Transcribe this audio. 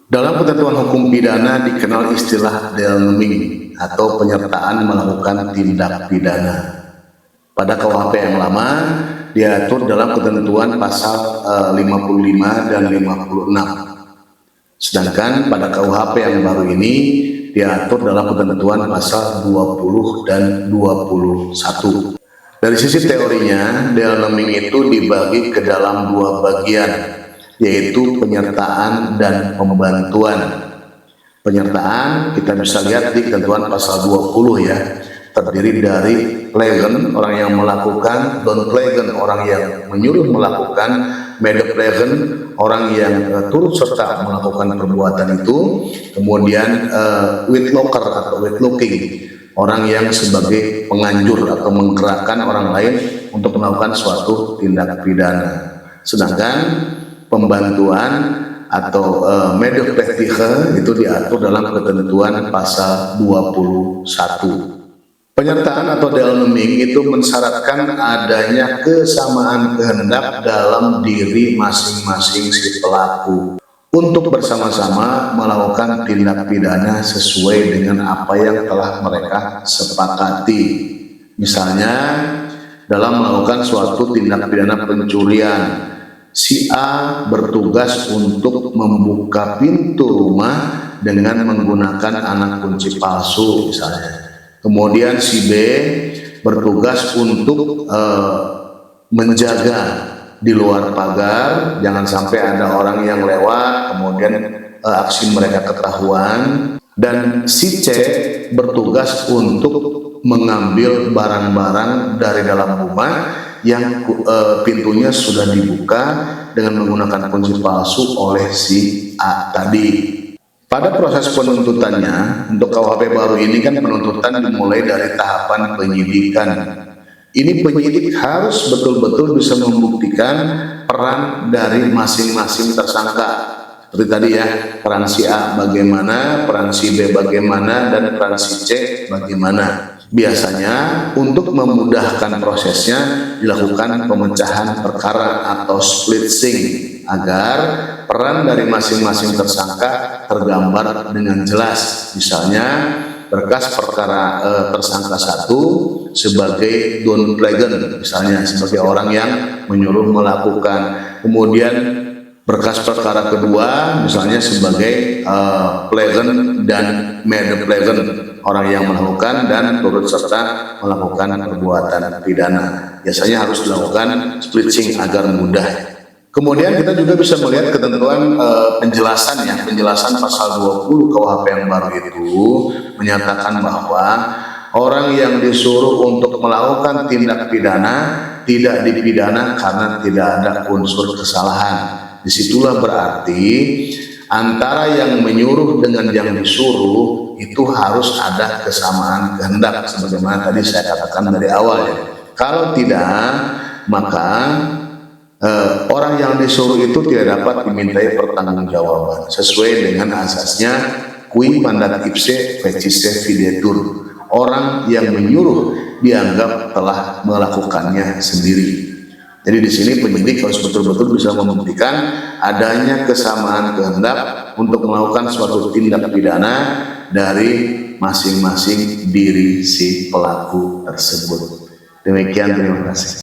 Dalam ketentuan hukum pidana dikenal istilah delming atau penyertaan melakukan tindak pidana. Pada KUHP yang lama diatur dalam ketentuan pasal 55 dan 56. Sedangkan pada KUHP yang baru ini diatur dalam ketentuan pasal 20 dan 21. Dari sisi teorinya, delming itu dibagi ke dalam dua bagian, yaitu penyertaan dan pembantuan. Penyertaan kita bisa lihat di ketentuan pasal 20 ya, terdiri dari plegen, orang yang melakukan, don plegen, orang yang menyuruh melakukan, mede plegen, orang yang turut serta melakukan perbuatan itu, kemudian witlocker atau witlooking, orang yang sebagai penganjur atau menggerakkan orang lain untuk melakukan suatu tindak pidana. Sedangkan pembantuan atau medepletige itu diatur dalam ketentuan pasal 21. Penyertaan atau delming itu mensyaratkan adanya kesamaan kehendak dalam diri masing-masing si pelaku untuk bersama-sama melakukan tindak pidana sesuai dengan apa yang telah mereka sepakati. Misalnya dalam melakukan suatu tindak pidana pencurian, si A bertugas untuk membuka pintu rumah dengan menggunakan anak kunci palsu misalnya. Kemudian si B bertugas untuk menjaga di luar pagar, jangan sampai ada orang yang lewat kemudian aksi mereka ketahuan. Dan si C bertugas untuk mengambil barang-barang dari dalam rumah yang pintunya sudah dibuka dengan menggunakan kunci palsu oleh si A tadi. Pada proses penuntutannya, untuk KUHP baru ini kan penuntutan dimulai dari tahapan penyidikan. Ini penyidik harus betul-betul bisa membuktikan peran dari masing-masing tersangka. Seperti tadi ya, peran si A bagaimana, peran si B bagaimana, dan peran si C bagaimana. Biasanya untuk memudahkan prosesnya dilakukan pemecahan perkara atau splitsing agar peran dari masing-masing tersangka tergambar dengan jelas. Misalnya berkas perkara tersangka 1 sebagai don plegen, misalnya sebagai orang yang menyuruh melakukan. Kemudian berkas perkara kedua misalnya sebagai plegen dan mede plegen, orang yang melakukan dan turut serta melakukan perbuatan pidana. Biasanya harus dilakukan splitsing agar mudah. Kemudian kita juga bisa melihat ketentuan penjelasan ya, penjelasan pasal 20 KUHP yang baru itu menyatakan bahwa orang yang disuruh untuk melakukan tindak pidana tidak dipidana karena tidak ada unsur kesalahan. Disitulah berarti antara yang menyuruh dengan yang disuruh itu harus ada kesamaan kehendak sebagaimana tadi saya katakan dari awal ya. Kalau tidak, maka orang yang disuruh itu tidak dapat dimintai pertanggungjawaban sesuai dengan asasnya qui mandat ipse fecisse videtur. Orang yang menyuruh dianggap telah melakukannya sendiri. Jadi di sini penyidik harus betul-betul bisa membuktikan adanya kesamaan kehendak untuk melakukan suatu tindak pidana dari masing-masing diri si pelaku tersebut. Demikian, terima kasih.